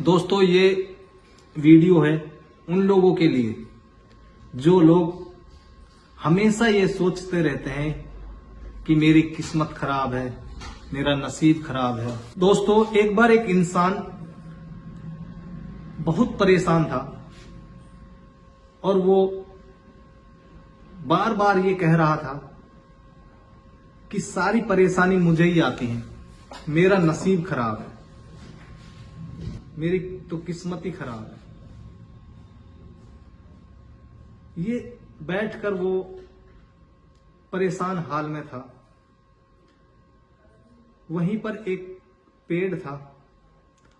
दोस्तों ये वीडियो है उन लोगों के लिए जो लोग हमेशा ये सोचते रहते हैं कि मेरी किस्मत खराब है, मेरा नसीब खराब है। दोस्तों एक बार एक इंसान बहुत परेशान था और वो बार बार ये कह रहा था कि सारी परेशानी मुझे ही आती है, मेरा नसीब खराब है, मेरी तो किस्मत ही खराब है। ये बैठकर वो परेशान हाल में था। वहीं पर एक पेड़ था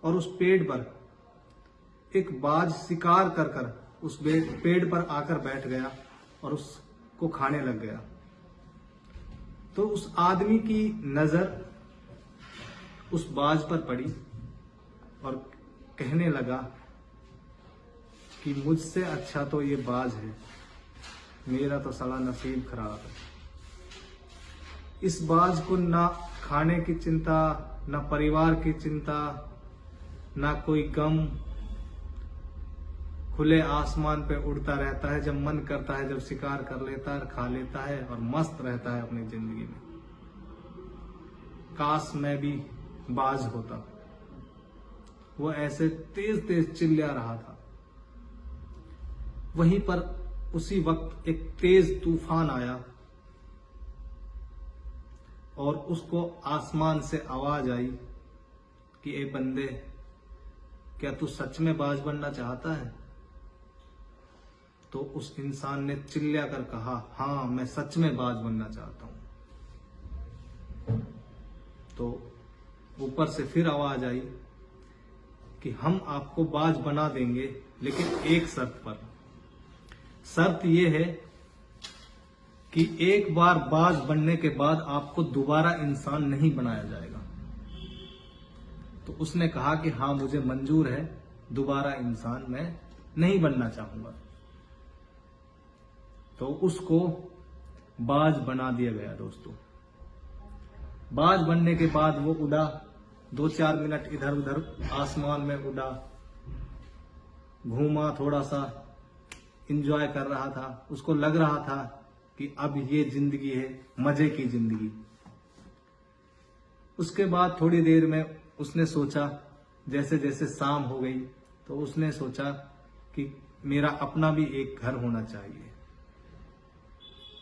और उस पेड़ पर एक बाज शिकार कर कर उस पेड़ पर आकर बैठ गया और उसको खाने लग गया। तो उस आदमी की नजर उस बाज पर पड़ी और कहने लगा कि मुझसे अच्छा तो ये बाज है, मेरा तो साला नसीब खराब है। इस बाज को ना खाने की चिंता, ना परिवार की चिंता, ना कोई गम, खुले आसमान पे उड़ता रहता है, जब मन करता है जब शिकार कर लेता है, खा लेता है और मस्त रहता है अपनी जिंदगी में। काश मैं भी बाज होता। वो ऐसे तेज तेज चिल्ला रहा था। वहीं पर उसी वक्त एक तेज तूफान आया और उसको आसमान से आवाज आई कि ए बंदे, क्या तू सच में बाज बनना चाहता है? तो उस इंसान ने चिल्ला कर कहा, हाँ मैं सच में बाज बनना चाहता हूं। तो ऊपर से फिर आवाज आई कि हम आपको बाज बना देंगे, लेकिन एक शर्त पर। शर्त यह है कि एक बार बाज बनने के बाद आपको दोबारा इंसान नहीं बनाया जाएगा। तो उसने कहा कि हाँ मुझे मंजूर है, दोबारा इंसान मैं नहीं बनना चाहूंगा। तो उसको बाज बना दिया गया। दोस्तों बाज बनने के बाद वो उड़ा, 2-4 मिनट इधर उधर आसमान में उड़ा, घूमा, थोड़ा सा एंजॉय कर रहा था। उसको लग रहा था कि अब ये जिंदगी है, मजे की जिंदगी। उसके बाद थोड़ी देर में उसने सोचा, जैसे जैसे शाम हो गई तो उसने सोचा कि मेरा अपना भी एक घर होना चाहिए।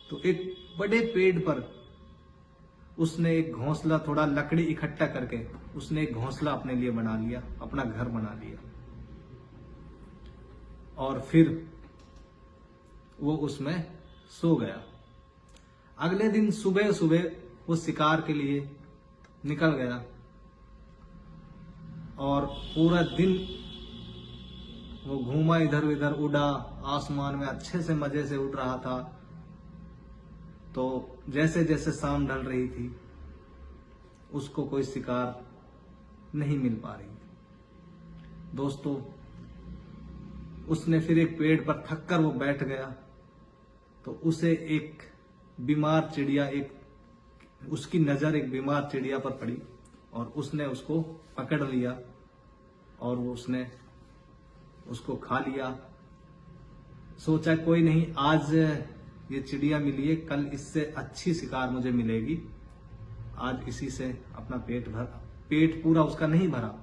तो एक बड़े पेड़ पर उसने एक घोंसला, थोड़ा लकड़ी इकट्ठा करके उसने एक घोंसला अपने लिए बना लिया, अपना घर बना लिया। और फिर वो उसमें सो गया। अगले दिन सुबह सुबह वो शिकार के लिए निकल गया और पूरा दिन वो घूमा, इधर उधर उड़ा, आसमान में अच्छे से मजे से उड़ रहा था। तो जैसे जैसे शाम ढल रही थी उसको कोई शिकार नहीं मिल पा रही थी। दोस्तों उसने फिर एक पेड़ पर थक कर वो बैठ गया। तो उसे एक बीमार चिड़िया, उसकी नजर एक बीमार चिड़िया पर पड़ी और उसने उसको पकड़ लिया और उसने उसको खा लिया। सोचा कोई नहीं, आज ये चिड़िया मिली है, कल इससे अच्छी शिकार मुझे मिलेगी, आज इसी से अपना पेट पूरा उसका नहीं भरा,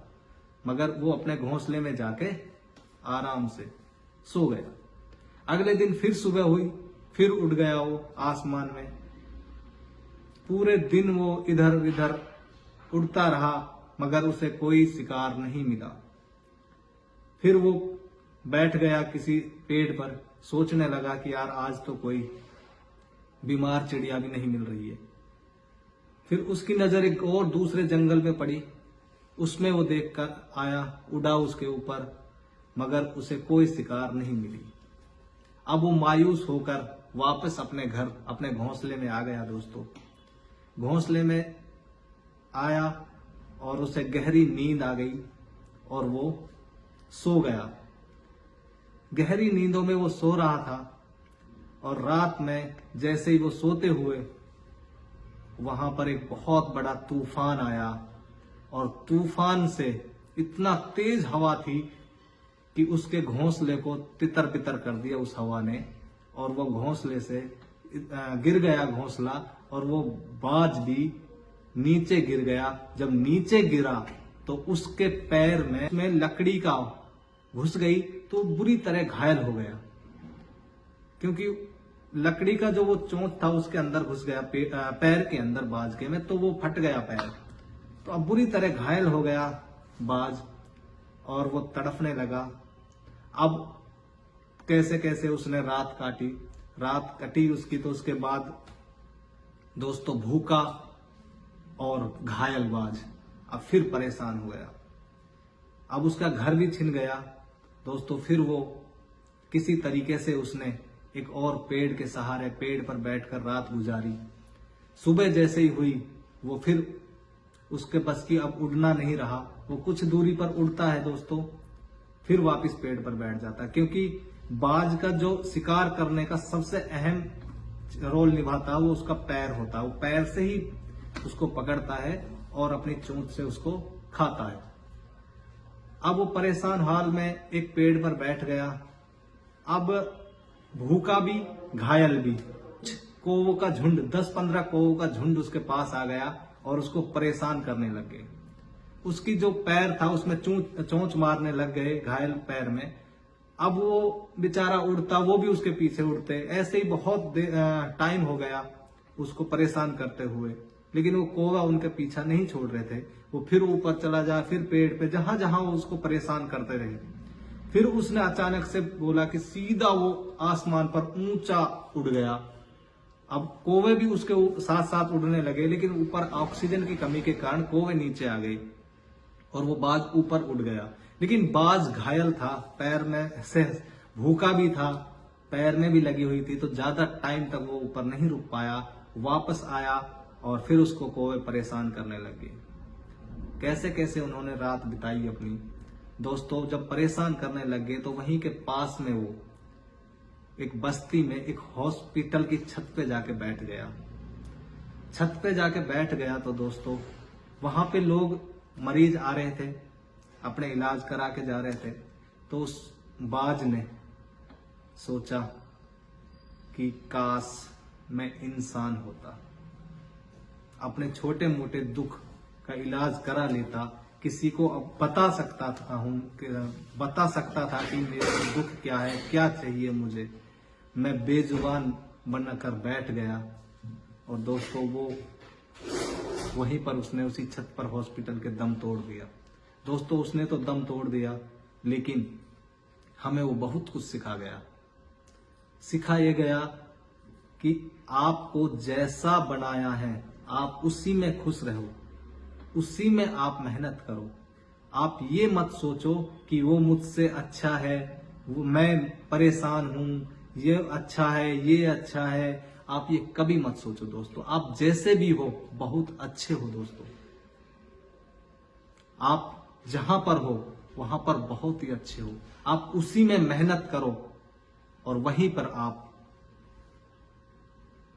मगर वो अपने घोंसले में जाके आराम से सो गया। अगले दिन फिर सुबह हुई, फिर उड़ गया वो आसमान में। पूरे दिन वो इधर उधर उड़ता रहा मगर उसे कोई शिकार नहीं मिला। फिर वो बैठ गया किसी पेड़ पर, सोचने लगा कि यार आज तो कोई बीमार चिड़िया भी नहीं मिल रही है। फिर उसकी नजर एक और दूसरे जंगल में पड़ी, उसमें वो देखकर आया, उड़ा उसके ऊपर, मगर उसे कोई शिकार नहीं मिली। अब वो मायूस होकर वापस अपने घर, अपने घोंसले में आ गया। दोस्तों घोंसले में आया और उसे गहरी नींद आ गई और वो सो गया। गहरी नींदों में वो सो रहा था और रात में जैसे ही वो सोते हुए वहां पर एक बहुत बड़ा तूफान आया और तूफान से इतना तेज हवा थी कि उसके घोंसले को तितर बितर कर दिया उस हवा ने, और वो घोंसले से गिर गया घोंसला, और वो बाज भी नीचे गिर गया। जब नीचे गिरा तो उसके पैर में लकड़ी का घुस गई तो बुरी तरह घायल हो गया, क्योंकि लकड़ी का जो वो चोंच था उसके अंदर घुस गया पैर के अंदर बाज के में, तो वो फट गया पैर। तो अब बुरी तरह घायल हो गया बाज और वो तड़फने लगा। अब कैसे कैसे उसने रात कटी उसकी। तो उसके बाद दोस्तों भूखा और घायल बाज अब फिर परेशान हो गया। अब उसका घर भी छिन गया दोस्तों। फिर वो किसी तरीके से उसने एक और पेड़ के सहारे पेड़ पर बैठकर रात गुजारी। सुबह जैसे ही हुई वो फिर उसके बस की अब उड़ना नहीं रहा। वो कुछ दूरी पर उड़ता है दोस्तों, फिर वापस पेड़ पर बैठ जाता है, क्योंकि बाज का जो शिकार करने का सबसे अहम रोल निभाता है वो उसका पैर होता है। वो पैर से ही उसको पकड़ता है और अपनी चोंच से उसको खाता है। अब वो परेशान हाल में एक पेड़ पर बैठ गया। अब भूखा भी घायल भी, कौवों का झुंड 10-15 कौवों का झुंड उसके पास आ गया और उसको परेशान करने लग गए। उसकी जो पैर था उसमें चोंच मारने लग गए घायल पैर में। अब वो बेचारा उड़ता, वो भी उसके पीछे उड़ते। ऐसे ही बहुत टाइम हो गया उसको परेशान करते हुए, लेकिन वो कौवा उनके पीछा नहीं छोड़ रहे थे। वो फिर ऊपर चला जाए, फिर पेड़ पे, जहां जहां वो उसको परेशान करते रहे। फिर उसने अचानक से बोला कि सीधा वो आसमान पर ऊंचा उड़ गया। अब कौवे भी उसके साथ साथ उड़ने लगे, लेकिन ऊपर ऑक्सीजन की कमी के कारण कौवे नीचे आ गए और वो बाज ऊपर उड़ गया। लेकिन बाज घायल था, पैर में से भूखा भी था, पैर में भी लगी हुई थी, तो ज्यादा टाइम तक वो ऊपर नहीं रुक पाया। वापस आया और फिर उसको कौवे परेशान करने लगे। कैसे कैसे उन्होंने रात बिताई अपनी दोस्तों। जब परेशान करने लग गए तो वहीं के पास में वो एक बस्ती में एक हॉस्पिटल की छत पे जाके बैठ गया। छत पे जाके बैठ गया तो दोस्तों वहां पे लोग मरीज आ रहे थे, अपने इलाज करा के जा रहे थे। तो उस बाज ने सोचा कि काश मैं इंसान होता, अपने छोटे मोटे दुख का इलाज करा लेता, किसी को बता सकता था कि मेरा दुख क्या है, क्या चाहिए मुझे। मैं बेजुबान बनकर बैठ गया और दोस्तों वो वहीं पर उसने उसी छत पर हॉस्पिटल के दम तोड़ दिया। दोस्तों उसने तो दम तोड़ दिया, लेकिन हमें वो बहुत कुछ सिखा गया। सिखा ये गया कि आपको जैसा बनाया है आप उसी में खुश रहो, उसी में आप मेहनत करो। आप ये मत सोचो कि वो मुझसे अच्छा है, वो मैं परेशान हूं, ये अच्छा है, ये अच्छा है। आप ये कभी मत सोचो दोस्तों। आप जैसे भी हो बहुत अच्छे हो दोस्तों। आप जहां पर हो वहां पर बहुत ही अच्छे हो। आप उसी में मेहनत करो और वहीं पर आप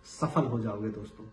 सफल हो जाओगे दोस्तों।